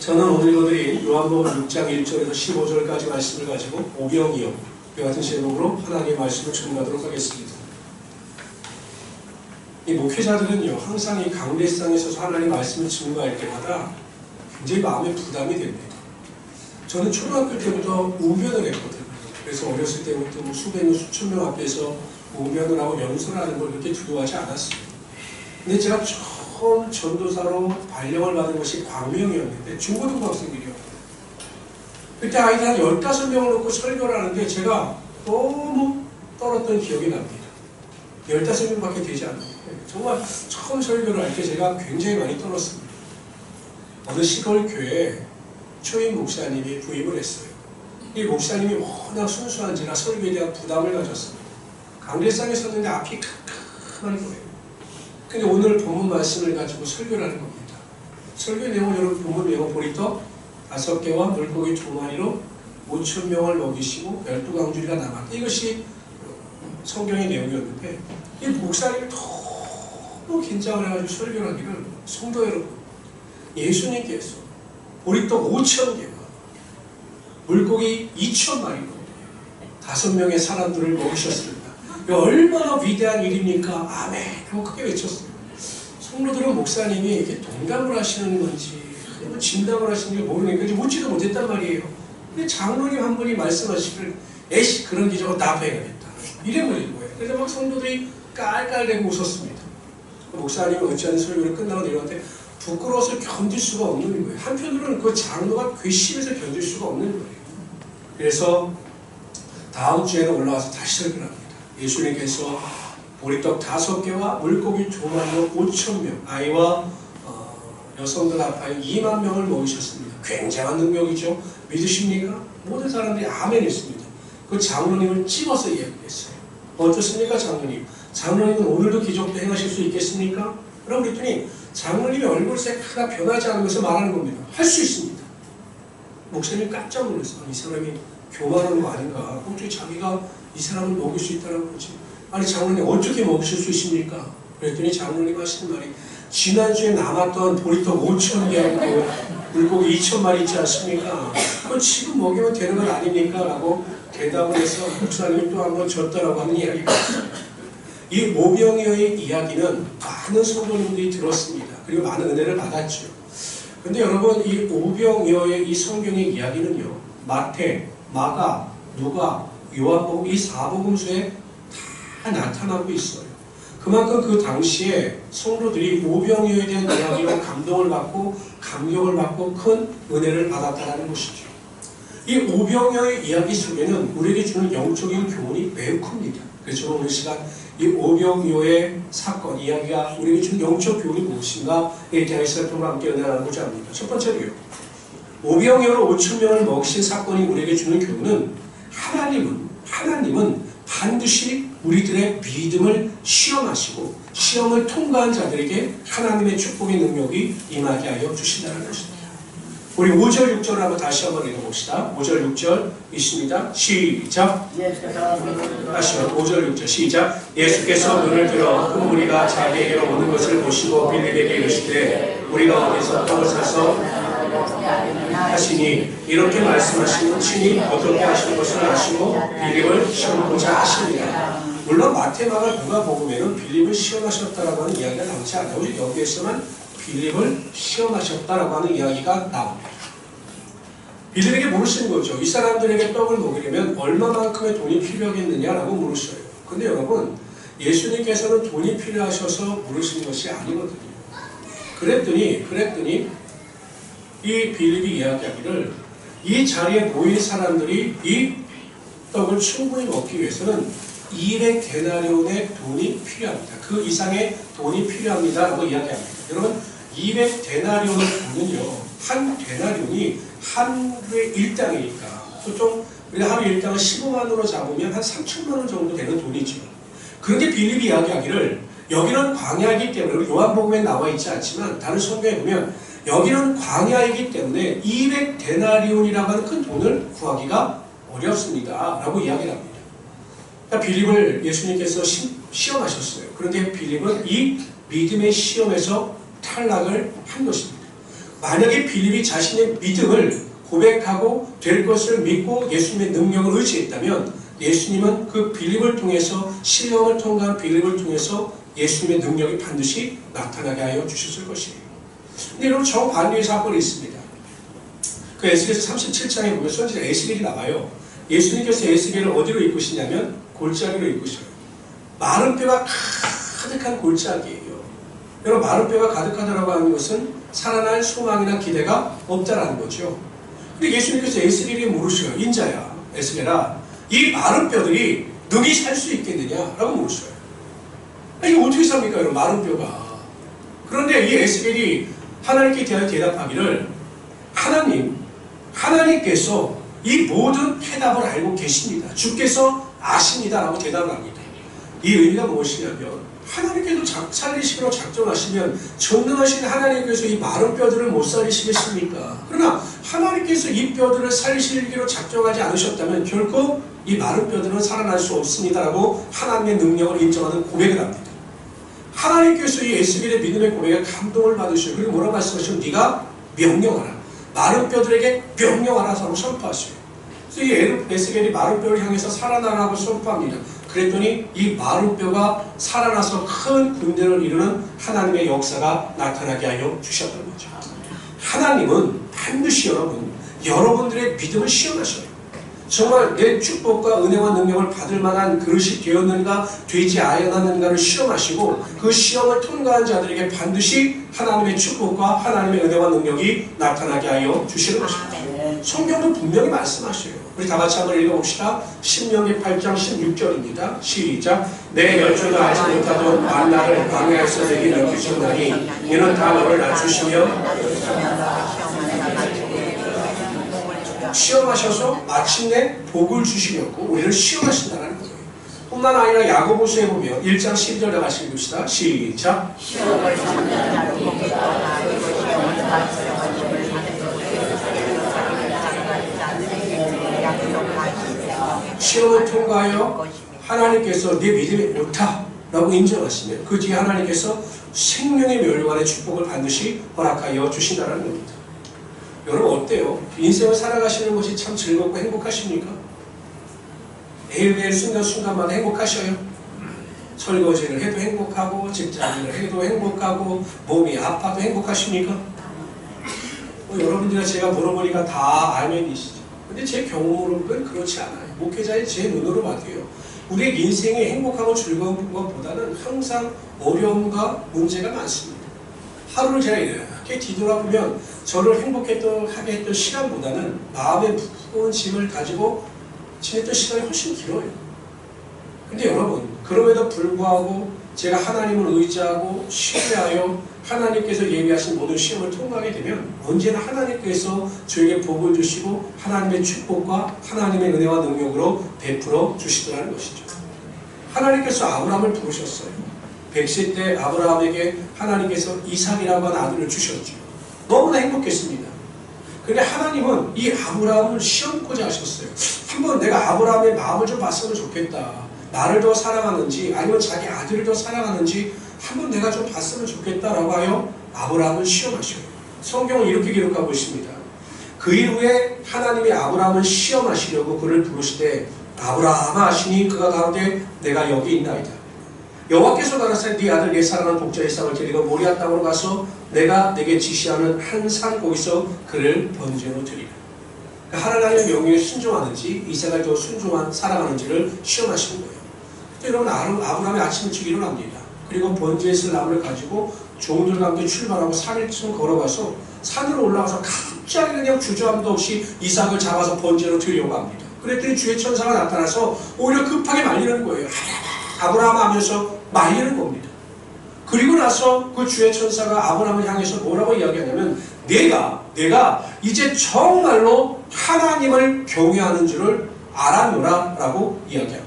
저는 오늘 읽어드린 요한복음 6장 1절에서 15절까지 말씀을 가지고 오병이어 이 같은 제목으로 하나님의 말씀을 전하도록 하겠습니다. 이 목회자들은요, 항상 이 강대상에 서서 하나님의 말씀을 증거할 때마다 굉장히 마음에 부담이 됩니다. 저는 초등학교 때부터 우면을 했거든요. 그래서 어렸을 때부터 뭐 수백 명, 수천 명 앞에서 우면을 하고 연설을 하는 걸 그렇게 두려워하지 않았어요. 근데 제가 처음 전도사로 발령을 받은 것이 광명이었는데 중고등학생들이요. 그때 아이들 한 15명을 놓고 설교를 하는데 제가 너무 떨었던 기억이 납니다. 15명밖에 되지 않는데 정말 처음 설교를 할 때 제가 굉장히 많이 떨었습니다. 어느 시골 교회에 초임 목사님이 부임을 했어요. 이 목사님이 워낙 순수한지라 설교에 대한 부담을 가졌습니다. 강대상에 섰는데 앞이 캄캄한 거예요. 근데 오늘 본문 말씀을 가지고 설교를 하는 겁니다. 설교 내용을 여러분 본문 내용 보리떡 5개와 물고기 2마리로 5,000명을 먹이시고 12강줄이가 남았다. 이것이 성경의 내용이었는데 이 목사님이 너무 긴장을 해가지고 설교를 하기를 성도 여러분, 예수님께서 보리떡 5,000개와 물고기 2,000마리로 5명의 사람들을 먹이셨습니다. 얼마나 위대한 일입니까? 아멘! 하고 크게 외쳤어요. 성도들은 목사님이 이렇게 동감을 하시는 건지 뭐 진담을 하시는 게 모르니까 이제 묻지도 못했단 말이에요. 근데 장로님 한 분이 말씀하시길 에이씨 그런 기적은 다 배워야겠다. 이래버린 거예요. 그래서 막 성도들이 깔깔대고 웃었습니다. 목사님은 어찌하는 설교를 끝나고 내려왔는데 부끄러워서 견딜 수가 없는 거예요. 한편으로는 그 장로가 괘씸해서 견딜 수가 없는 거예요. 그래서 다음 주에는 올라와서 다시 설교를 합니다. 예수님께서 보리떡 5개와 물고기 2마리로 5,000명, 아이와 여성들 합하여 2만 명을 먹이셨습니다. 굉장한 능력이죠. 믿으십니까? 모든 사람들이 아멘 했습니다. 그 장로님을 찝어서 이야기했어요. 어떻습니까, 장로님? 장로님은 오늘도 기적도 행하실 수 있겠습니까? 그럼 그랬더니 장로님의 얼굴색 하나 변하지 않은 것을 말하는 겁니다. 할 수 있습니다. 목사님 깜짝 놀랐어요. 이 사람이 교만한 거 아닌가? 어떻게 자기가 이 사람을 먹일 수 있다는 거지? 아니 장로님 어떻게 먹이실 수 있습니까? 그랬더니 장로님 하시는 말이 지난주에 남았던 보리떡 5,000개하고 물고기 2,000마리 있지 않습니까? 그거 지금 먹이면 되는 건 아닙니까? 라고 대답을 해서 목사님이 또 한번 졌다라고 하는 이야기가 있습니다. 이 오병이어의 이야기는 많은 성도님들이 들었습니다. 그리고 많은 은혜를 받았죠. 근데 여러분 이 오병이어의 이 성경의 이야기는요, 마태, 마가, 누가, 요한복음 이 4복음서에 다 나타나고 있어요. 그만큼 그 당시에 성도들이 오병이어에 대한 이야기로 감동을 받고 감격을 받고 큰 은혜를 받았다는 것이죠. 이 오병이어의 이야기 속에는 우리에게 주는 영적인 교훈이 매우 큽니다. 그래서 오늘 시간 이 오병이어의 사건, 이야기가 우리에게 주는 영적 교훈이 무엇인가에 대해서 살펴보고 함께 은혜 나누고자 합니다. 첫 번째로요, 오병이어로 5,000명을 먹이신 사건이 우리에게 주는 교훈은 하나님은 반드시 우리들의 믿음을 시험하시고 시험을 통과한 자들에게 하나님의 축복의 능력이 임하게 하여 주신다는 것입니다. 우리 5절 6절 한번 다시 한번 읽어봅시다. 5절 6절 있습니다. 시작. 다시 5절 6절 시작. 예수께서 눈을 들어 큰 무리가 자기에게로 오는 것을 보시고 빌립에게 이르시되 우리가 어디서 떡을 사서 하시니 이렇게 말씀하시는 친히 어떻게 하시는 것을 아시고 빌립을 시험하고자 하십니다. 물론 마태마가 누가복음에는 빌립을 시험하셨다라고 하는 이야기가 나오지 않아요. 여기에서만 빌립을 시험하셨다라고 하는 이야기가 나옵니다. 빌립에게 물으시는 거죠. 이 사람들에게 떡을 먹이려면 얼마만큼의 돈이 필요하겠느냐라고 물으셔요. 근데 여러분 예수님께서는 돈이 필요하셔서 물으신 것이 아니거든요. 그랬더니 이 빌립이 이야기하기를 이 자리에 모인 사람들이 이 떡을 충분히 먹기 위해서는 200데나리온의 돈이 필요합니다. 그 이상의 돈이 필요합니다. 라고 이야기합니다. 여러분 200데나리온의 돈은요, 한 데나리온이 하루의 일당이니까 보통 우리가 하루 일당을 15만원으로 잡으면 한 3천만원 정도 되는 돈이죠. 그런데 빌립이 이야기하기를 여기는 광야이기 때문에 요한복음에 나와 있지 않지만 다른 성경에 보면 여기는 광야이기 때문에 200데나리온이라고 하는 큰 돈을 구하기가 어렵습니다. 라고 이야기를 합니다. 그러니까 빌립을 예수님께서 시험하셨어요. 그런데 빌립은 이 믿음의 시험에서 탈락을 한 것입니다. 만약에 빌립이 자신의 믿음을 고백하고 될 것을 믿고 예수님의 능력을 의지했다면 예수님은 그 빌립을 통해서 시험을 통과한 빌립을 통해서 예수님의 능력이 반드시 나타나게 하여 주셨을 것이에요. 근데 여러분 정반대의 사건이 있습니다. 그 에스겔서 37장에 보면 선지자 에스겔이 나와요. 예수님께서 에스겔을 어디로 이끄시냐면 골짜기로 이끄셔요. 마른 뼈가 가득한 골짜기예요. 여러분 마른 뼈가 가득하다라고 하는 것은 살아날 소망이나 기대가 없다라는 거죠. 근데 예수님께서 에스겔에게 물으셔요. 인자야 에스겔아, 이 마른 뼈들이 능히 살 수 있겠느냐라고 물으셔요. 이게 어떻게 삽니까 여러분 마른 뼈가. 그런데 이 에스겔이 하나님께 대하여 대답하기를 하나님께서 이 모든 해답을 알고 계십니다. 주께서 아십니다 라고 대답을 합니다. 이 의미가 무엇이냐면 하나님께서 살리시기로 작정하시면 전능하신 하나님께서 이 마른 뼈들을 못 살리시겠습니까? 그러나 하나님께서 이 뼈들을 살리시기로 작정하지 않으셨다면 결코 이 마른 뼈들은 살아날 수 없습니다 라고 하나님의 능력을 인정하는 고백을 합니다. 하나님께서 이 에스겔의 믿음의 고백에 감동을 받으셔요. 그리고 뭐라고 말씀하시면 네가 명령하라. 마른 뼈들에게 명령하라고 선포하셔요. 그래서 이 에스겔이 마른 뼈를 향해서 살아나라고 선포합니다. 그랬더니 이 마른 뼈가 살아나서 큰 군대를 이루는 하나님의 역사가 나타나게 하여 주셨던 거죠. 하나님은 반드시 여러분들의 믿음을 시험하셔요. 정말 내 축복과 은혜와 능력을 받을 만한 그릇이 되었는가 되지 아니하는가를 시험하시고 그 시험을 통과한 자들에게 반드시 하나님의 축복과 하나님의 은혜와 능력이 나타나게 하여 주시는 것입니다. 성경도 분명히 말씀하셔요. 우리 다 같이 한번 읽어봅시다. 신명기 8장 16절입니다. 시작. 내 열조도 알지 못하던 만나를 광야에서 내게 넘기셨나니 이는 다 너를 낮추시며 시험하셔서 마침내 복을 주시려고 우리를 시험하신다는 거예요. 뿐만 아니라 야고보서에 보면 1장 12절에 같이 읽읍시다. 시작. 시험을 통과하여 하나님께서 네 믿음이 옳다 라고 인정하시면 그 뒤에 하나님께서 생명의 멸관의 축복을 반드시 허락하여 주신다는 겁니다. 여러분 어때요? 인생을 살아가시는 것이 참 즐겁고 행복하십니까? 매일매일 순간순간마다 행복하셔요? 설거지를 해도 행복하고 직장일을 해도 행복하고 몸이 아파도 행복하십니까? 여러분들과 제가 물어보니까 다 알면 계시죠. 근데 제 경험으로는 그렇지 않아요. 목회자의 제 눈으로 봐도요. 우리의 인생이 행복하고 즐거운 것보다는 항상 어려움과 문제가 많습니다. 하루를 제가 이렇게 뒤돌아보면 저를 하게 했던 시간보다는 마음의 무거운 짐을 가지고 지냈던 시간이 훨씬 길어요. 근데 여러분 그럼에도 불구하고 제가 하나님을 의지하고 신뢰하여 하나님께서 예비하신 모든 시험을 통과하게 되면 언제나 하나님께서 저에게 복을 주시고 하나님의 축복과 하나님의 은혜와 능력으로 베풀어 주시더라는 것이죠. 하나님께서 아브라함을 부르셨어요. 100세 때 아브라함에게 하나님께서 이삭이라고 하는 아들을 주셨죠. 너무나 행복했습니다. 그런데 하나님은 이 아브라함을 시험고자 하셨어요. 한번 내가 아브라함의 마음을 좀 봤으면 좋겠다. 나를 더 사랑하는지 아니면 자기 아들을 더 사랑하는지 한번 내가 좀 봤으면 좋겠다라고 하여 아브라함을 시험하셔요. 성경은 이렇게 기록하고 있습니다. 그 이후에 하나님이 아브라함을 시험하시려고 그를 부르시되 아브라함아 하시니 그가 가로되 내가 여기 있나이다. 여호와께서 가라사대 네 아들 내 사랑하는 복자 이삭을 데리고 모리아 땅으로 가서 내가 내게 지시하는 한 산 거기서 그를 번제로 드리라. 하나님의 명령에 순종하는지 이삭을 더 사랑하는지를 시험하시는 거예요. 여러분 아브라함이 아침 일찍 일어납니다. 그리고 번제에 쓸 나무를 가지고 종들과 함께 출발하고 산을 좀 걸어가서 산으로 올라가서 갑자기 그냥 주저함도 없이 이삭을 잡아서 번제로 드리려고 합니다. 그랬더니 주의 천사가 나타나서 오히려 급하게 말리는 거예요. 아브라함 하면서 말리는 겁니다. 그리고 나서 그 주의 천사가 아브라함을 향해서 뭐라고 이야기하냐면 내가 이제 정말로 하나님을 경외하는 줄을 알아노라 라고 이야기합니다.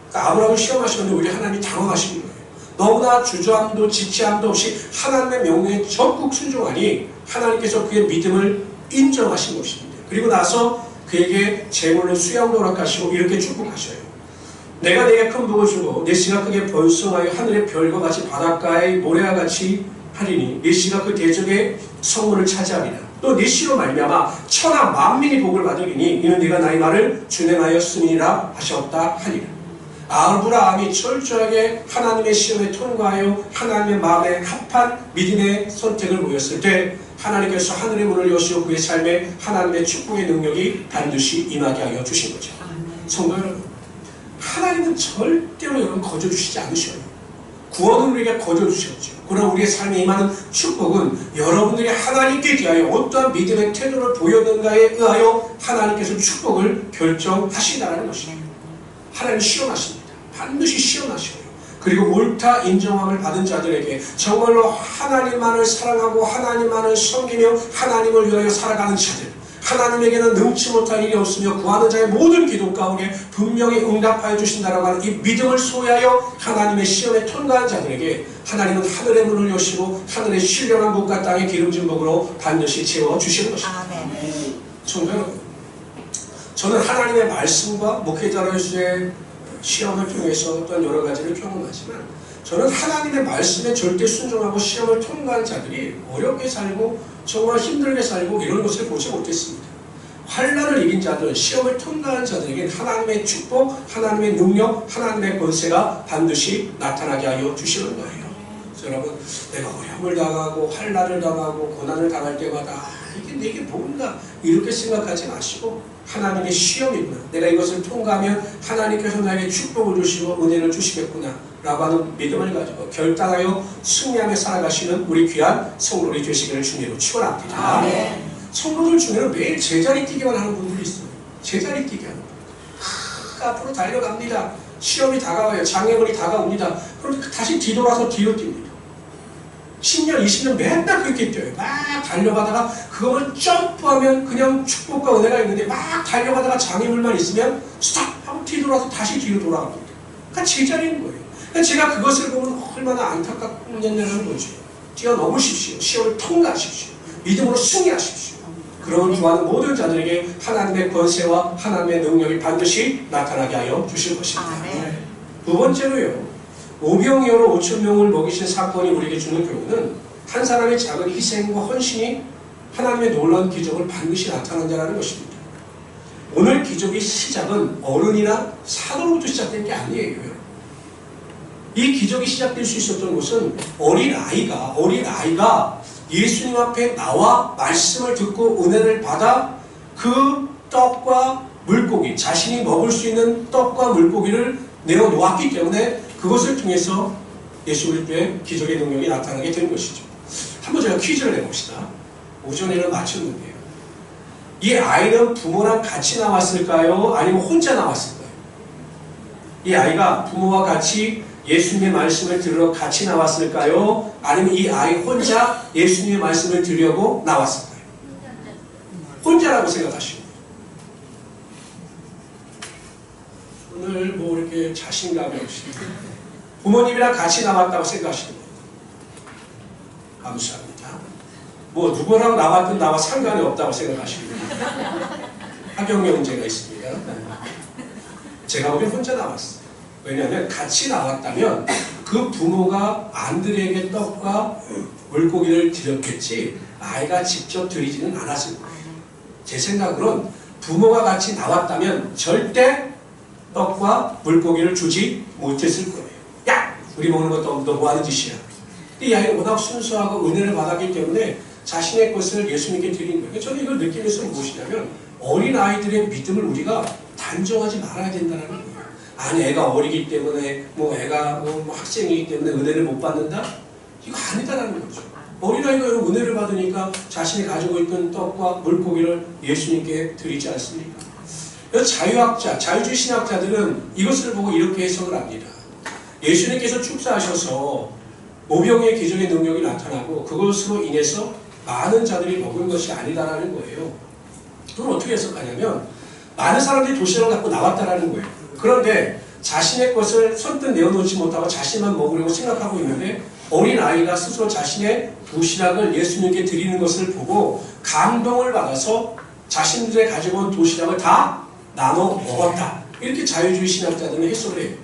그러니까 아브라함을 시험하시는데 우리 하나님이 당황하시는 거예요. 너무나 주저함도 지체함도 없이 하나님의 명령에 적극 순종하니 하나님께서 그의 믿음을 인정하신 것입니다. 그리고 나서 그에게 재물로 수양도 허락하시고 이렇게 축복하셔요. 내가 내게 큰 복을 주고 내 씨가 크게 번성하여 하늘의 별과 같이 바닷가의 모래와 같이 하리니 내 씨가 그 대적의 성문을 차지하리라. 또 네 씨로 말미암아 천하 만민이 복을 받으리니 이는 네가 나의 말을 준행하였음이라 하셨다 하니라. 아브라함이 철저하게 하나님의 시험에 통과하여 하나님의 마음에 합한 믿음의 선택을 보였을 때 하나님께서 하늘의 문을 여시고 그의 삶에 하나님의 축복의 능력이 반드시 임하게 하여 주신 거죠. 성도 여러분, 하나님은 절대로 여러분 거저주시지 않으셔요. 구원은 우리에게 거저주셨죠. 그러나 우리의 삶에 임하는 축복은 여러분들이 하나님께 대하여 어떠한 믿음의 태도를 보였는가에 의하여 하나님께서 축복을 결정하신다는 것입니다. 하나님 시험하십니다. 반드시 시험하셔요. 그리고 옳다 인정함을 받은 자들에게 정말로 하나님만을 사랑하고 하나님만을 섬기며 하나님을 위하여 살아가는 자들, 하나님에게는 능치 못할 일이 없으며 구하는 자의 모든 기도 가운데 분명히 응답하여 주신다라고 하는 이 믿음을 소유하여 하나님의 시험에 통과한 자들에게 하나님은 하늘의 문을 여시고 하늘의 신령한 문과 땅의 기름진 복으로 반드시 채워주시는 것입니다. 성도 여러분, 저는 하나님의 말씀과 목회자로서의 시험을 통해서 또한 여러 가지를 경험하지만 저는 하나님의 말씀에 절대 순종하고 시험을 통과한 자들이 어렵게 살고 정말 힘들게 살고 이런 것을 보지 못했습니다. 환난을 이긴 자들, 시험을 통과한 자들에게 하나님의 축복, 하나님의 능력, 하나님의 권세가 반드시 나타나게 하여 주시는 거예요. 그래서 여러분, 내가 어려움을 당하고 환난을 당하고 고난을 당할 때마다 이게 내게 뭔가 이렇게 생각하지 마시고 하나님의 시험이구나, 내가 이것을 통과하면 하나님께서 나에게 축복을 주시고 은혜를 주시겠구나 라고 하는 믿음을 가지고 결단하여 승리하며 살아가시는 우리 귀한 성도들이 되시기를 주님으로 축원합니다. 성도들 중에는 매일 제자리 뛰기만 하는 분들이 있어요. 제자리 뛰기 하는 분. 앞으로 달려갑니다. 시험이 다가와요. 장애물이 다가옵니다. 그럼 다시 뒤돌아서 뒤로 뜁니다. 10년, 20년 맨날 그렇게 뛰어요. 막 달려가다가 그걸 점프하면 그냥 축복과 은혜가 있는데 막 달려가다가 장애물만 있으면 스탑! 하고 뒤돌아서 다시 뒤로 돌아갑니다. 그러니까 제자리인 거예요. 그러니까 제가 그것을 보면 얼마나 안타깝냐는 거죠. 뛰어넘으십시오. 시험을 통과하십시오. 믿음으로 승리하십시오. 그러면 구하는 모든 자들에게 하나님의 권세와 하나님의 능력이 반드시 나타나게 하여 주실 것입니다. 두 번째로요, 오병이어로 5,000명을 먹이신 사건이 우리에게 주는 교훈은 한 사람의 작은 희생과 헌신이 하나님의 놀라운 기적을 반드시 나타난다는 것입니다. 오늘 기적의 시작은 어른이나 사도로부터 시작된 게 아니에요. 이 기적이 시작될 수 있었던 것은 어린아이가 예수님 앞에 나와 말씀을 듣고 은혜를 받아 그 떡과 물고기, 자신이 먹을 수 있는 떡과 물고기를 내어놓았기 때문에 그것을 통해서 예수 그리스도의 기적의 능력이 나타나게 된 것이죠. 한번 제가 퀴즈를 내봅시다. 오전에는 맞췄는데요. 이 아이는 부모랑 같이 나왔을까요? 아니면 혼자 나왔을까요? 이 아이가 부모와 같이 예수님의 말씀을 들으러 같이 나왔을까요? 아니면 이 아이 혼자 예수님의 말씀을 들으려고 나왔을까요? 혼자라고 생각하시고 오늘 뭐 이렇게 자신감이 없이 부모님이랑 같이 나왔다고 생각하시는 거예요. 감사합니다. 뭐 누구랑 나왔든 나와 상관이 없다고 생각하시는 거예요. 합격 문제가 있습니다. 제가 보기엔 혼자 나왔어요. 왜냐하면 같이 나왔다면 그 부모가 아들에게 떡과 물고기를 드렸겠지 아이가 직접 드리지는 않았을 거예요. 제 생각으로는 부모가 같이 나왔다면 절대 떡과 물고기를 주지 못했을 거예요. 야! 우리 먹는 것도 너 뭐하는 짓이야. 이 아이는 워낙 순수하고 은혜를 받았기 때문에 자신의 것을 예수님께 드린 거예요. 저는 이걸 느끼면서 무엇이냐면 어린아이들의 믿음을 우리가 단정하지 말아야 된다는 거예요. 아니 애가 어리기 때문에 뭐 애가 뭐 학생이기 때문에 은혜를 못 받는다? 이거 아니다라는 거죠. 어린아이가 은혜를 받으니까 자신이 가지고 있던 떡과 물고기를 예수님께 드리지 않습니까? 자유학자, 자유주의 신학자들은 이것을 보고 이렇게 해석을 합니다. 예수님께서 축사하셔서 오병이의 기적의 능력이 나타나고 그것으로 인해서 많은 자들이 먹은 것이 아니다라는 거예요. 그럼 어떻게 해석하냐면 많은 사람들이 도시락을 갖고 나왔다라는 거예요. 그런데 자신의 것을 선뜻 내어놓지 못하고 자신만 먹으려고 생각하고 있는데 어린아이가 스스로 자신의 도시락을 예수님께 드리는 것을 보고 감동을 받아서 자신들의 가지고 온 도시락을 다 나눠 먹었다. 이렇게 자유주의 신학자들은 해석을 해요.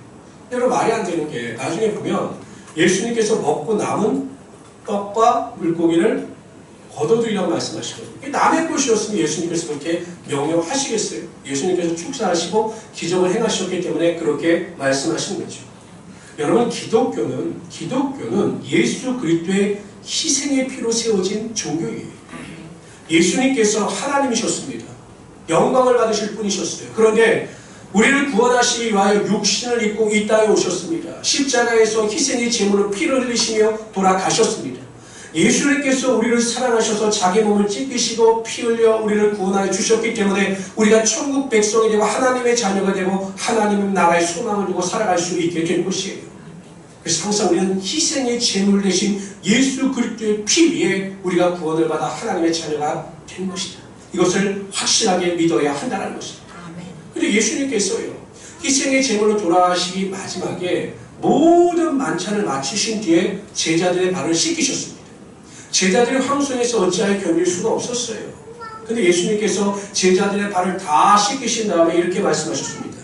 여러분 말이 안 되는 게 나중에 보면 예수님께서 먹고 남은 떡과 물고기를 걷어들이라고 말씀하시거든요. 남의 것이었으면 예수님께서 그렇게 명령하시겠어요? 예수님께서 축사하시고 기적을 행하셨기 때문에 그렇게 말씀하시는 거죠. 여러분, 기독교는 예수 그리스도의 희생의 피로 세워진 종교예요. 예수님께서 하나님이셨습니다. 영광을 받으실 분이셨어요. 그런데 우리를 구원하시기 위하여 육신을 입고 이 땅에 오셨습니다. 십자가에서 희생의 제물로 피를 흘리시며 돌아가셨습니다. 예수님께서 우리를 사랑하셔서 자기 몸을 찢기시고 피 흘려 우리를 구원하여 주셨기 때문에 우리가 천국 백성이 되고 하나님의 자녀가 되고 하나님의 나라의 소망을 두고 살아갈 수 있게 된 것이에요. 그래서 항상 우리는 희생의 제물 대신 예수 그리스도의 피 위에 우리가 구원을 받아 하나님의 자녀가 된 것이다. 이것을 확실하게 믿어야 한다는 것입니다. 근데 예수님께서요, 희생의 제물로 돌아가시기 마지막에 모든 만찬을 마치신 뒤에 제자들의 발을 씻기셨습니다. 제자들이 황소에서 어찌하여 견딜 수가 없었어요. 근데 예수님께서 제자들의 발을 다 씻기신 다음에 이렇게 말씀하셨습니다.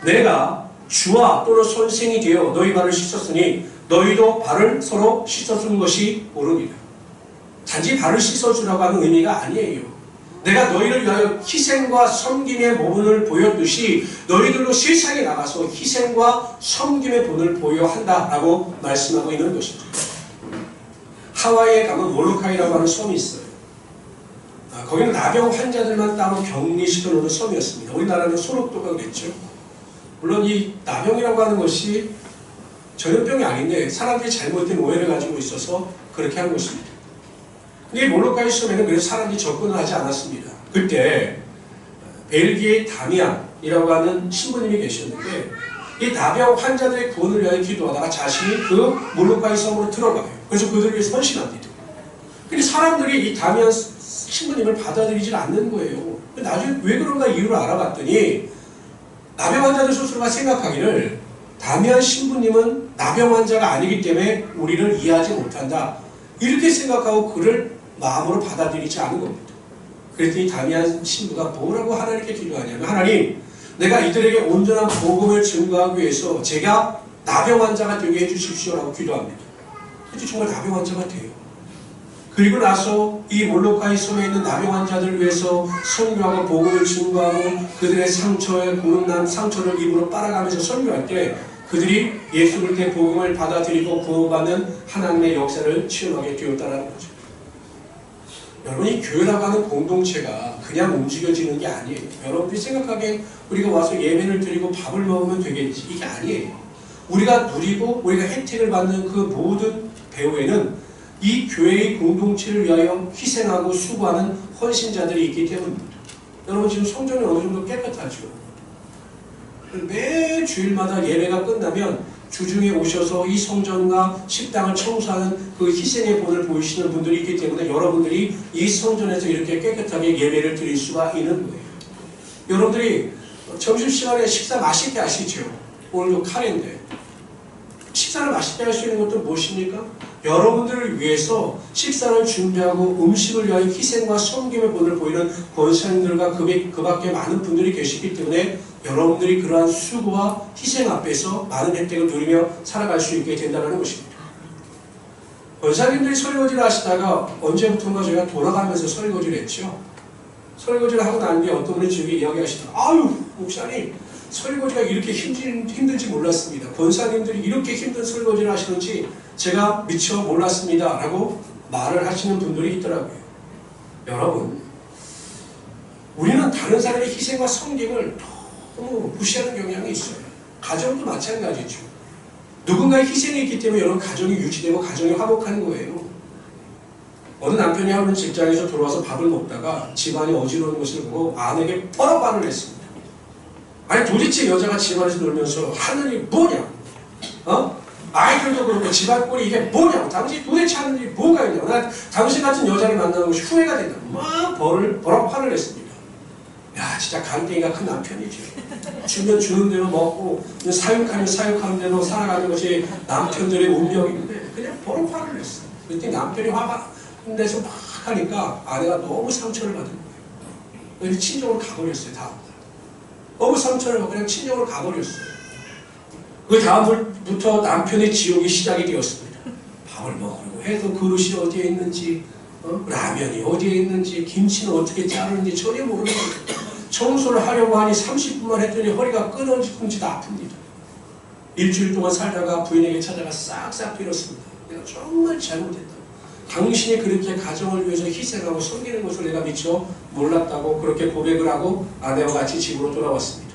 내가 주와 또는 선생이 되어 너희 발을 씻었으니 너희도 발을 서로 씻어주는 것이 옳으니라. 단지 발을 씻어주라고 하는 의미가 아니에요. 내가 너희를 위하여 희생과 섬김의 본을 보였듯이 너희들도 세상에 나가서 희생과 섬김의 본을 보여야 한다라고 말씀하고 있는 것입니다. 하와이에 가면 몰로카이라고 하는 섬이 있어요. 거기는 나병 환자들만 따로 격리시켜 놓는 섬이었습니다. 우리나라는 소록도가 그랬죠. 물론 이 나병이라고 하는 것이 전염병이 아닌데 사람들이 잘못된 오해를 가지고 있어서 그렇게 한 것입니다. 근데 이 몰로카이 섬에는 그래서 사람들이 접근을 하지 않았습니다. 그때 벨기에 다미안이라고 하는 신부님이 계셨는데 이 나병 환자들의 구원을 위하여 기도하다가 자신이 그 몰로카이 섬으로 들어가요. 그래서 그들을 위해서 헌신합니다. 근데 사람들이 이 다미안 신부님을 받아들이질 않는 거예요. 나중에 왜 그런가 이유를 알아봤더니 나병 환자들 스스로가 생각하기를 다미안 신부님은 나병 환자가 아니기 때문에 우리를 이해하지 못한다. 이렇게 생각하고 그를 마음으로 받아들이지 않은 겁니다. 그랬더니 다미안 신부가 뭐라고 하나님께 기도하냐면 하나님, 내가 이들에게 온전한 복음을 증거하기 위해서 제가 나병 환자가 되게 해주십시오라고 기도합니다. 그래서 정말 나병 환자가 돼요. 그리고 나서 이 몰로카이 섬에 있는 나병 환자들을 위해서 설교하고 복음을 증거하고 그들의 상처에 고름난 상처를 입으로 빨아가면서 설교할 때 그들이 예수 그리스도의 복음을 받아들이고 구원받는 하나님의 역사를 체험하게 되었다는 거죠. 여러분, 이 교회라고 하는 공동체가 그냥 움직여지는 게 아니에요. 여러분들이 생각하기에 우리가 와서 예배를 드리고 밥을 먹으면 되겠지, 이게 아니에요. 우리가 누리고 우리가 혜택을 받는 그 모든 배후에는 이 교회의 공동체를 위하여 희생하고 수고하는 헌신자들이 있기 때문입니다. 여러분, 지금 성전이 어느 정도 깨끗하죠? 매 주일마다 예배가 끝나면 주중에 오셔서 이 성전과 식당을 청소하는 그 희생의 본을 보이시는 분들이 있기 때문에 여러분들이 이 성전에서 이렇게 깨끗하게 예배를 드릴 수가 있는 거예요. 여러분들이 점심시간에 식사 맛있게 하시죠? 오늘도 카레인데 식사를 맛있게 할 수 있는 것도 무엇입니까? 여러분들을 위해서 식사를 준비하고 음식을 위하여 희생과 섬김의 본을 보이는 권사님들과 그 밖에 많은 분들이 계시기 때문에 여러분들이 그러한 수고와 희생 앞에서 많은 혜택을 누리며 살아갈 수 있게 된다는 것입니다. 권사님들이 설거지를 하시다가 언제부턴가 저희가 돌아가면서 설거지를 했죠. 설거지를 하고 난 뒤에 어떤 분이 저에게 이야기하시더라고요. 아유, 목사님, 설거지가 이렇게 힘들지 몰랐습니다. 권사님들이 이렇게 힘든 설거지를 하시는지 제가 미처 몰랐습니다. 라고 말을 하시는 분들이 있더라고요. 여러분, 우리는 다른 사람의 희생과 섬김을 너무 무시하는 경향이 있어요. 가정도 마찬가지죠. 누군가의 희생이 있기 때문에 여러분 가정이 유지되고 가정이 화목한 거예요. 어느 남편이 하는 직장에서 들어와서 밥을 먹다가 집안이 어지러운 것을 보고 아내에게 뻔하고 말을 했습니다. 아니 도대체 여자가 집안에서 놀면서 하는 일이 뭐냐? 아이들도 그렇고 집안 꼴이 이게 뭐냐고. 당신 도대체 하는 일이 뭐가 있냐고. 나 당신 같은 여자를 만나는 것이 후회가 된다. 막 뭐라고 화를 냈습니다. 야, 진짜 간땡이가 큰 남편이죠. 주면 주는 대로 먹고 사육하면 사육하는 대로 살아가는 것이 남편들의 운명인데 그냥 버럭 화를 냈어. 그랬더니 남편이 화가 내서 막 하니까 아내가 너무 상처를 받은 거예요. 그래서 친정으로 가버렸어요. 다음날 너무 상처를 받고 그냥 친정으로 가버렸어요. 그 다음부터 남편의 지옥이 시작이 되었습니다. 밥을 먹으려고 해도 그릇이 어디에 있는지 라면이 어디에 있는지 김치는 어떻게 자르는지 전혀 모르는 거예요. 청소를 하려고 하니 30분만 했더니 허리가 끊어지고 다 아픕니다. 일주일 동안 살다가 부인에게 찾아가 싹싹 빌었습니다. 내가 정말 잘못했다. 당신이 그렇게 가정을 위해서 희생하고 섬기는 것을 내가 미처 몰랐다고 그렇게 고백을 하고 아내와 같이 집으로 돌아왔습니다.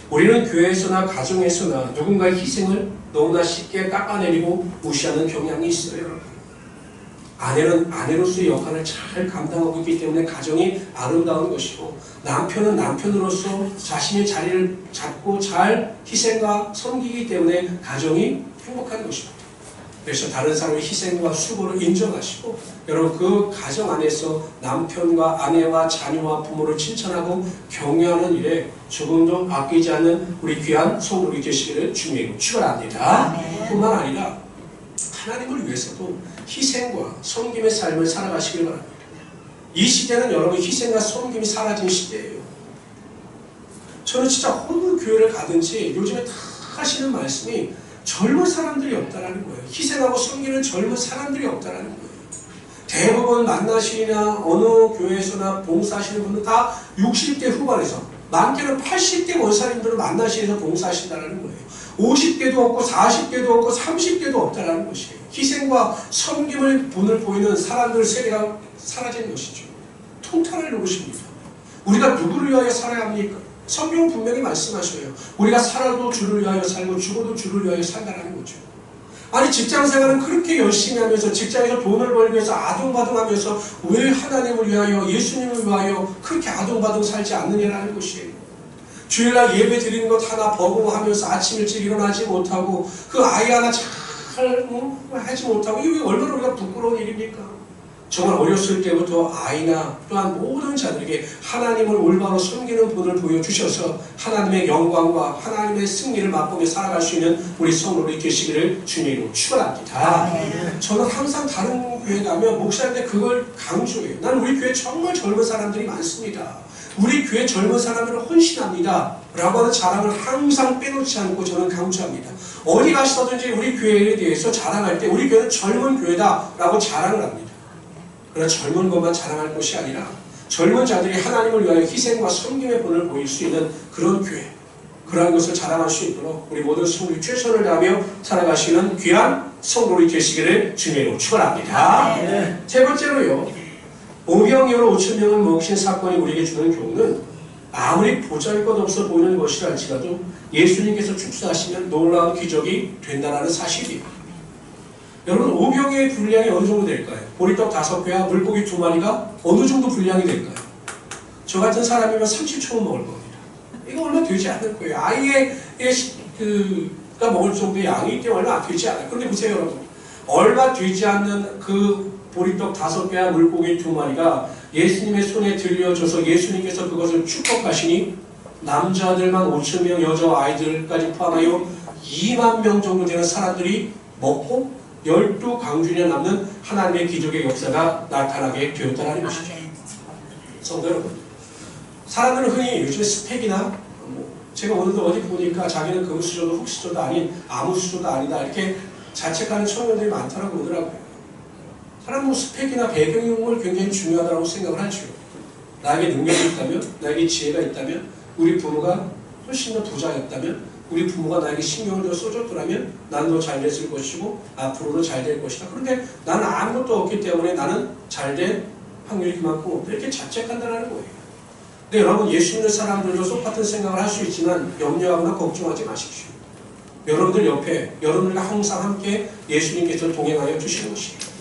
우리는 교회에서나 가정에서나 누군가의 희생을 너무나 쉽게 깎아내리고 무시하는 경향이 있어요. 아내는 아내로서의 역할을 잘 감당하고 있기 때문에 가정이 아름다운 것이고, 남편은 남편으로서 자신의 자리를 잡고 잘 희생과 섬기기 때문에 가정이 행복한 것입니다. 그래서 다른 사람의 희생과 수고를 인정하시고, 여러분 그 가정 안에서 남편과 아내와 자녀와 부모를 칭찬하고 격려하는 일에 조금도 아끼지 않는 우리 귀한 성도들이 되시기를 주님으로 축원합니다. 뿐만 아니라 하나님을 위해서도 희생과 섬김의 삶을 살아가시길 바랍니다. 이 시대는 여러분 희생과 섬김이 사라진 시대예요. 저는 진짜 어느 교회를 가든지 요즘에 다 하시는 말씀이 젊은 사람들이 없다라는 거예요. 희생하고 섬기는 젊은 사람들이 없다라는 거예요. 대부분 만나시나 어느 교회에서나 봉사하시는 분은 다 60대 후반에서, 많게는 80대 원사님들을 만나시면서 봉사하신다는 거예요. 50대도 없고 40대도 없고 30대도 없다는 것이에요. 희생과 섬김을 본을 보이는 사람들 세대가 사라진 것이죠. 통탄을 놓으십니다. 우리가 누구를 위하여 살아야 합니까? 성경 분명히 말씀하셔요. 우리가 살아도 주를 위하여 살고 죽어도 주를 위하여 산다는 거죠. 아니 직장생활은 그렇게 열심히 하면서 직장에서 돈을 벌기 위해서 아둥바둥하면서 왜 하나님을 위하여 예수님을 위하여 그렇게 아둥바둥 살지 않느냐라는 것이에요. 주일날 예배 드리는 것 하나 버거워하면서 아침 일찍 일어나지 못하고 그 아이 하나 잘 하지 못하고, 이게 얼마나 우리가 부끄러운 일입니까? 정말 어렸을 때부터 아이나 또한 모든 자들에게 하나님을 올바로 섬기는 분을 보여주셔서 하나님의 영광과 하나님의 승리를 맛보며 살아갈 수 있는 우리 성도들이 되시기를 주님으로 축원합니다. 저는 항상 다른 교회 가면 목사님들 그걸 강조해요. 난 우리 교회 정말 젊은 사람들이 많습니다. 우리 교회 젊은 사람들은 헌신합니다 라고 하는 자랑을 항상 빼놓지 않고 저는 강조합니다. 어디 가시든지 우리 교회에 대해서 자랑할 때 우리 교회는 젊은 교회다 라고 자랑을 합니다. 그러나 젊은 것만 자랑할 것이 아니라 젊은 자들이 하나님을 위하여 희생과 섬김의 본을 보일 수 있는 그런 교회, 그러한 것을 자랑할 수 있도록 우리 모든 성도들이 최선을 다하며 살아가시는 귀한 성도들이 되시기를 주님으로 축원합니다. 세 번째로요, 오병이어로 5,000명을 먹이신 사건이 우리에게 주는 교훈은 아무리 보잘것없어 보이는 것이라 할지라도 예수님께서 축사하시면 놀라운 기적이 된다는 사실이에요. 여러분, 오병이어의 분량이 어느 정도 될까요? 보리떡 5개와 물고기 2마리가 어느 정도 분량이 될까요? 저 같은 사람이면 30초는 먹을 겁니다. 이거 얼마 되지 않을 거예요. 아이가 먹을 정도의 양이 때문에 얼마 되지 않아요. 그런데 보세요, 여러분. 얼마 되지 않는 그 보리떡 5개와 물고기 2마리가 예수님의 손에 들려져서 예수님께서 그것을 축복하시니 남자들만 5,000명, 여자아이들까지 포함하여 2만 명 정도 되는 사람들이 먹고 12강주년에 남는 하나님의 기적의 역사가 나타나게 되었다는 것이죠. 성도 여러분, 사람들은 흔히 요즘에 스펙이나 제가 오늘도 어디 보니까 자기는 금수저도 흙수저도 아닌 아무 수저도 아니다 이렇게 자책하는 청년들이 많다고 그러더라고요. 사람은 스펙이나 배경 이런 걸 굉장히 중요하다고 생각을 하죠. 나에게 능력이 있다면, 나에게 지혜가 있다면, 우리 부모가 훨씬 더 부자였다면, 우리 부모가 나에게 신경을 더 써줬더라면 난 더 잘 됐을 것이고 앞으로도 잘 될 것이다. 그런데 나는 아무것도 없기 때문에 나는 잘 될 확률이 그만큼 없다. 이렇게 자책한다는 거예요. 근데 여러분, 예수 믿는 사람들도 똑같은 생각을 할 수 있지만 염려하거나 걱정하지 마십시오. 여러분들 옆에, 여러분들과 항상 함께 예수님께서 동행하여 주시는 것이에요.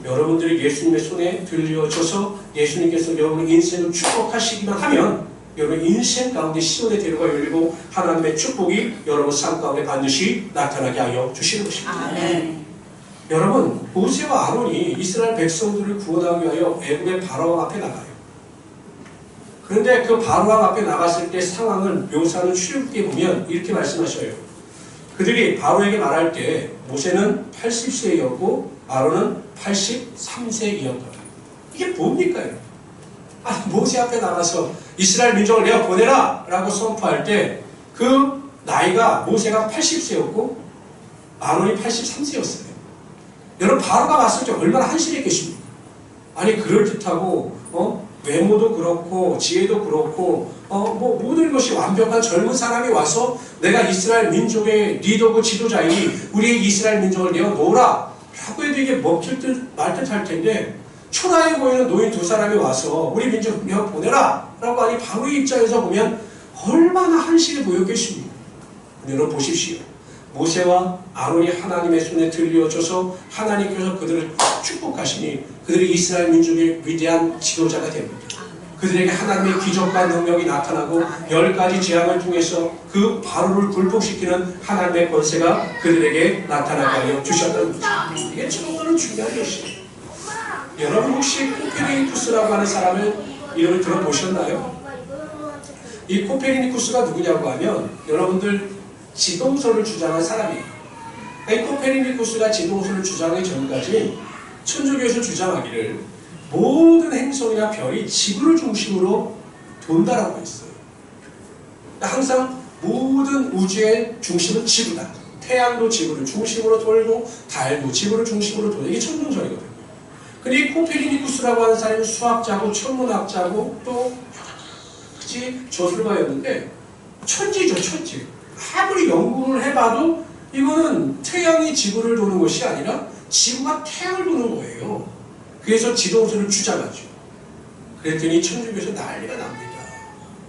여러분들이 예수님의 손에 들려져서 예수님께서 여러분의 인생을 축복하시기만 하면 여러분 인생 가운데 시온의 대로가 열리고 하나님의 축복이 여러분 삶 가운데 반드시 나타나게 하여 주시는 것입니다. 아멘. 여러분, 모세와 아론이 이스라엘 백성들을 구원하기 위하여 애굽의 바로왕 앞에 나가요. 그런데 그 바로왕 앞에 나갔을 때 상황을 묘사하는 출애굽기에 보면 이렇게 말씀하셔요. 그들이 바로에게 말할 때 모세는 80세였고 아론은 83세이었다. 이게 뭡니까? 모세 앞에 나가서 이스라엘 민족을 내가 보내라 라고 선포할 때 그 나이가 모세가 80세였고 아론이 83세였어요. 여러분, 바로가 봤을 때 얼마나 한심했겠습니까? 아니 그럴듯하고 외모도 그렇고 지혜도 그렇고 뭐 모든 것이 완벽한 젊은 사람이 와서 내가 이스라엘 민족의 리더고 지도자이니 우리의 이스라엘 민족을 내어 놓으라 라고 해도 이게 먹힐 듯 말 듯 할 텐데 초라해 보이는 노인 두 사람이 와서 우리 민족을 내어 보내라 라고 하니 바로의 입장에서 보면 얼마나 한식해 보였겠습니까? 여러분 보십시오. 모세와 아론이 하나님의 손에 들려줘서 하나님께서 그들을 축복하시니 그들이 이스라엘 민족의 위대한 지도자가 됩니다. 그들에게 하나님의 기적과 능력이 나타나고 10가지 재앙을 통해서 그 바로를 굴복시키는 하나님의 권세가 그들에게 나타나게 하여 주셨다는 거죠. 이게 정말로 중요한 것이에요. 여러분 혹시 코페르니쿠스라고 하는 사람을 이름을 들어보셨나요? 이 코페르니쿠스가 누구냐고 하면 여러분들 지동설을 주장한 사람이에요. 이 코페르니쿠스가 지동설을 주장하기 전까지 천주교에서 주장하기를 모든 행성이나 별이 지구를 중심으로 돈다라고 했어요. 항상 모든 우주의 중심은 지구다. 태양도 지구를 중심으로 돌고 달도 지구를 중심으로 돌고 이게 천동설이거든요. 근데 이 코페르니쿠스라고 하는 사람은 수학자고 천문학자고 또 그치 저술가였는데 천지죠, 천지. 아무리 연구를 해봐도 이거는 태양이 지구를 도는 것이 아니라 지구가 태양을 도는 거예요. 그래서 지동설을 주장하죠. 그랬더니 천주교에서 난리가 납니다.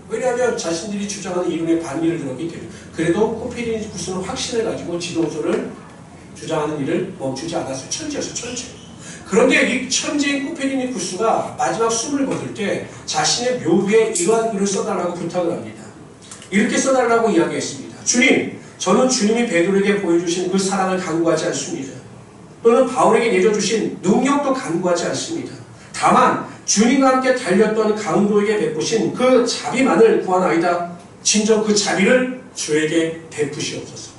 왜냐하면 자신들이 주장하는 이론의 반리를 들었기 때문에. 그래도 코페르니쿠스는 확신을 가지고 지동설을 주장하는 일을 멈추지 않았어요. 천재였어요, 천재. 그런데 이 천재인 코페르니쿠스가 마지막 숨을 거둘 때 자신의 묘비에 이러한 글을 써달라고 부탁을 합니다. 이렇게 써달라고 이야기했습니다. 주님, 저는 주님이 베드로에게 보여주신 그 사랑을 간구하지 않습니다. 또는 바울에게 내려주신 능력도 간구하지 않습니다. 다만 주님과 함께 달렸던 강도에게 베푸신 그 자비만을 구하나이다. 진정 그 자비를 저에게 베푸시옵소서.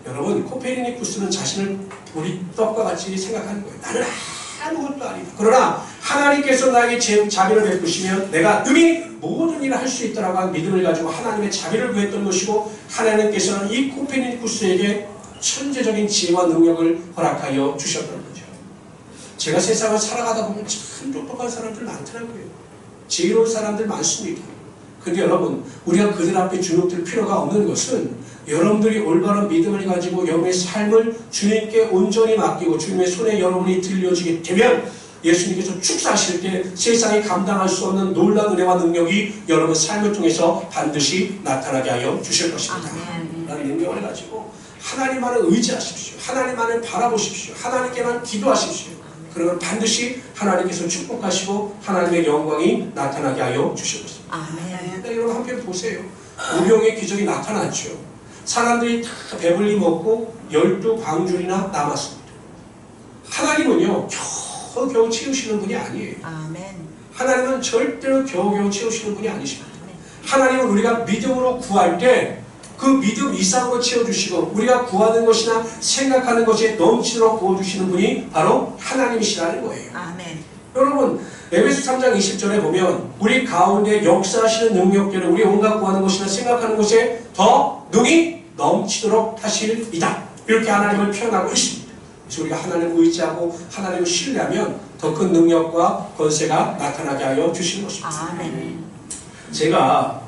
여러분, 코페르니쿠스는 자신을 보리떡과 같이 생각하는 거예요. 나는 아무것도 아니다. 그러나 하나님께서 나에게 자비를 베푸시면 내가 능히 모든 일을 할 수 있다라고 하는 믿음을 가지고 하나님의 자비를 구했던 것이고 하나님께서는 이 코페르니쿠스에게 천재적인 지혜와 능력을 허락하여 주셨던 거죠. 제가 세상을 살아가다 보면 참 똑똑한 사람들 많더라고요. 지혜로운 사람들 많습니다. 근데 여러분, 우리가 그들 앞에 주눅들 필요가 없는 것은 여러분들이 올바른 믿음을 가지고 여러분의 삶을 주님께 온전히 맡기고 주님의 손에 여러분이 들려지게 되면 예수님께서 축사하실 때 세상이 감당할 수 없는 놀라운 은혜와 능력이 여러분 삶을 통해서 반드시 나타나게 하여 주실 것입니다. 라는 능력을 가지고 하나님만을 의지하십시오. 하나님만을 바라보십시오. 하나님께만 기도하십시오. 그러면 반드시 하나님께서 축복하시고 하나님의 영광이 나타나게 하여 주실 것입니다. 아멘. 여러분 한편 보세요. 우병의 기적이 나타났죠. 사람들이 다 배불리 먹고 12광줄이나 남았습니다. 하나님은요 겨우겨우 채우시는 분이 아니에요. 아멘. 하나님은 절대로 겨우겨우 채우시는 분이 아니십니다. 하나님은 우리가 믿음으로 구할 때 그 믿음 이상으로 채워주시고 우리가 구하는 것이나 생각하는 것에 넘치도록 부어주시는 분이 바로 하나님이시라는 거예요. 아멘. 여러분 에베소 3장 20절에 보면 우리 가운데 역사하시는 능력대로 우리 온갖 구하는 것이나 생각하는 것에 더 능히 넘치도록 하실이다. 이렇게 하나님을 표현하고 있습니다. 그래서 우리가 하나님을 의지하고 하나님을 신뢰하면 더 큰 능력과 권세가 나타나게 하여 주시는 것입니다. 아멘. 제가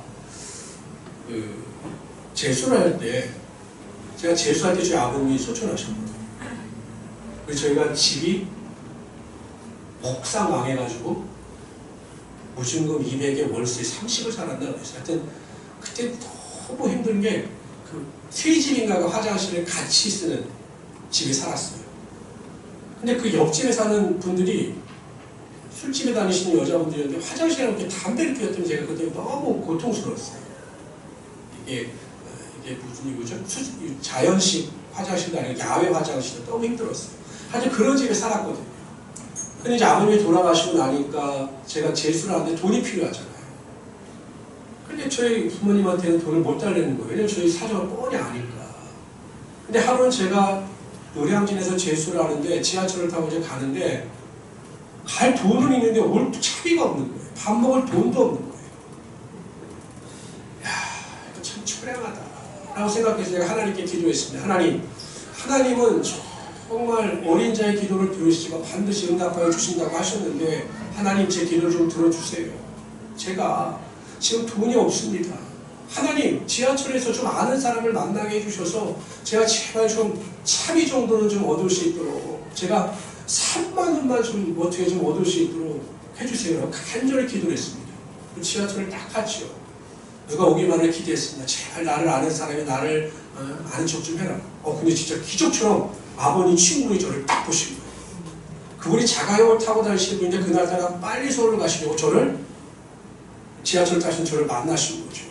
재수를 할 때 제가 재수할 때 저희 아버님이 소천하셨거든요. 그래서 저희가 집이 목상 망해가지고 보증금 200에 월세 30을 살았나 그랬어요. 하여튼 그때 너무 힘든 게 그 세 집인가가 화장실을 같이 쓰는 집에 살았어요. 근데 그 옆집에 사는 분들이 술집에 다니시는 여자분들이었는데 화장실에 이렇게 담배를 피웠더니 제가 그때 너무 고통스러웠어요. 이게 무슨 이유죠? 자연식 화장실도 아니고 야외 화장실도 너무 힘들었어요. 하여튼 그런 집에 살았거든요. 근데 이제 아버님이 돌아가시고 나니까 제가 재수를 하는데 돈이 필요하잖아요. 근데 저희 부모님한테는 돈을 못 달라는 거예요. 왜냐면 저희 사정을 뻔히 아니까. 근데 하루는 제가 노량진에서 재수를 하는데 지하철을 타고 이제 가는데 갈 돈은 있는데 올 차비가 없는 거예요. 밥 먹을 돈도 없는 거예요. 야, 이거 참 초량하다 라고 생각해서 제가 하나님께 기도했습니다. 하나님은 정말 어린 자의 기도를 들으시고 반드시 응답하여 주신다고 하셨는데 하나님 제 기도를 좀 들어주세요. 제가 지금 돈이 없습니다. 하나님 지하철에서 좀 아는 사람을 만나게 해주셔서 제가 제발 좀 차비 정도는 좀 얻을 수 있도록 제가 3만 원만 좀 어떻게 좀 얻을 수 있도록 해주세요. 간절히 기도를 했습니다. 그 지하철을 딱 갔죠. 누가 오기만을 기대했습니다. 제발 나를 아는 사람이 나를 아는 척 좀 해라. 근데 진짜 기적처럼 아버님 친구분이 저를 딱 보신 거예요. 그분이 자가용을 타고 다니시는 분인데 그날따라 빨리 서울로 가시려고 저를 지하철 타신 저를 만나신 거죠.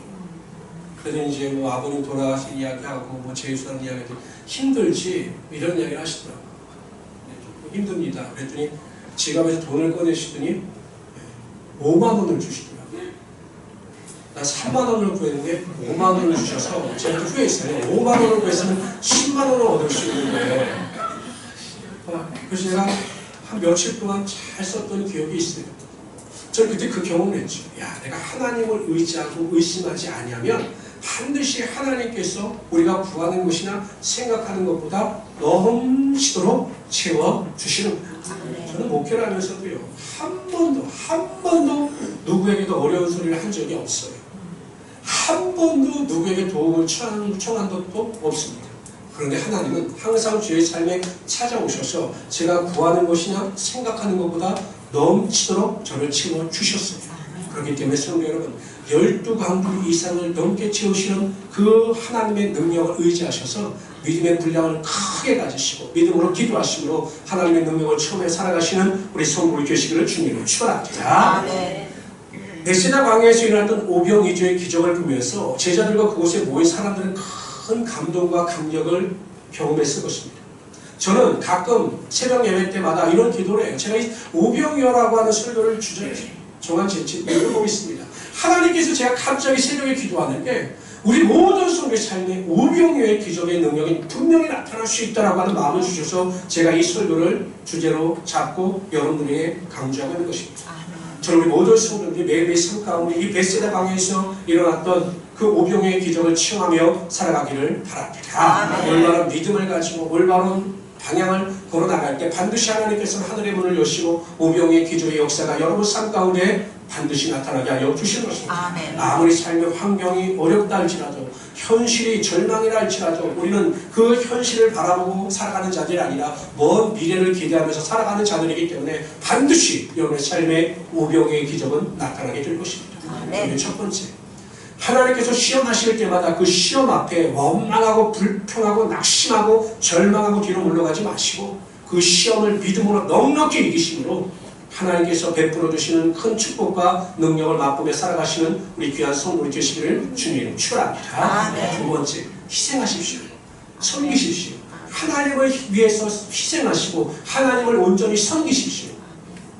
그래서 이제 뭐 아버님 돌아가신 이야기하고 뭐 재수하는 이야기도 힘들지 이런 이야기를 하시더라고요. 힘듭니다. 그랬더니 지갑에서 돈을 꺼내시더니 5만 원을 주시더라고요. 나 3만 원을 구했는데 5만 원을 주셔서 제가 후회했어요. 5만 원을 구했으면 10만 원을 얻을 수 있는데 그래서 제가 한 며칠 동안 잘 썼던 기억이 있어요. 저는 그때 그 경험을 했죠. 야, 내가 하나님을 의지하고 의심하지 아니하면 반드시 하나님께서 우리가 구하는 것이나 생각하는 것보다 넘치도록 채워주시는 거예요. 저는 목회를 하면서도요, 한 번도 누구에게도 어려운 소리를 한 적이 없어요. 한 번도 누구에게 도움을 청한 적도 없습니다. 그런데 하나님은 항상 저의 삶에 찾아오셔서 제가 구하는 것이나 생각하는 것보다 넘치도록 저를 채워주셨어요. 그렇기 때문에 성도 여러분, 12강도 이상을 넘게 채우시는 그 하나님의 능력을 의지하셔서 믿음의 분량을 크게 가지시고 믿음으로 기도하심으로 하나님의 능력을 처음에 살아가시는 우리 성도들 되시기를 주님으로 축원합니다. 베세다 광야에서 일어났던 오병이주의 기적을 보면서 제자들과 그곳에 모인 사람들은 큰 감동과 감격을 경험했을 것입니다. 저는 가끔 새벽 예배 때마다 이런 기도를 해요. 제가 이 오병이어라고 하는 설교를 정한 제 읽어보고 있습니다. 하나님께서 제가 갑자기 새벽에 기도하는데 우리 모든 성도의 삶에 오병이어의 기적의 능력이 분명히 나타날 수 있다고 하는 마음을 주셔서 제가 이 설교를 주제로 잡고 여러분들에게 강조하고 있는 것입니다. 저는 우리 모든 성도들이 매일매일 삶 가운데 이 베세다 강야에서 일어났던 그 오병이어의 기적을 체험하며 살아가기를 바랍니다. 올바른 믿음을 가지고 올바른 방향을 걸어나갈 때 반드시 하나님께서는 하늘의 문을 여시고 오병이어의 기적의 역사가 여러분 삶 가운데 반드시 나타나게 하여 주시는 것입니다. 아무리 삶의 환경이 어렵다 할지라도 현실이 절망이라 할지라도 우리는 그 현실을 바라보고 살아가는 자들이 아니라 먼 미래를 기대하면서 살아가는 자들이기 때문에 반드시 여러분의 삶에 오병이어의 기적은 나타나게 될 것입니다. 첫 번째, 하나님께서 시험하실 때마다 그 시험 앞에 원망하고 불평하고 낙심하고 절망하고 뒤로 물러가지 마시고 그 시험을 믿음으로 넉넉히 이기심으로 하나님께서 베풀어 주시는 큰 축복과 능력을 맛보며 살아가시는 우리 귀한 성도들 되시기를 주님 축원합니다. 두 번째, 희생하십시오. 섬기십시오. 하나님을 위해서 희생하시고 하나님을 온전히 섬기십시오.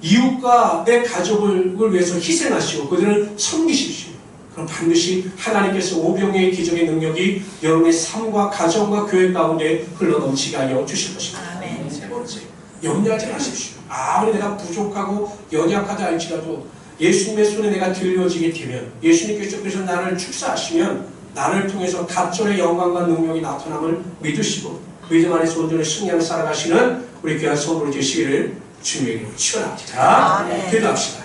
이웃과 내 가족을 위해서 희생하시고 그들을 섬기십시오. 그럼 반드시 하나님께서 오병이어의 기적의 능력이 여러분의 삶과 가정과 교회 가운데 흘러넘치게 하여 주실 것입니다. 세 번째, 염려하지 마십시오. 아무리 내가 부족하고 연약하다 할지라도 예수님의 손에 내가 들려지게 되면 예수님께서 나를 축사하시면 나를 통해서 갑절의 영광과 능력이 나타남을 믿으시고 믿음 안에서 온전히 승리하며 살아가시는 우리 귀한 성도들 되시기를 주님의 이름으로 축원합니다. 기도합시다.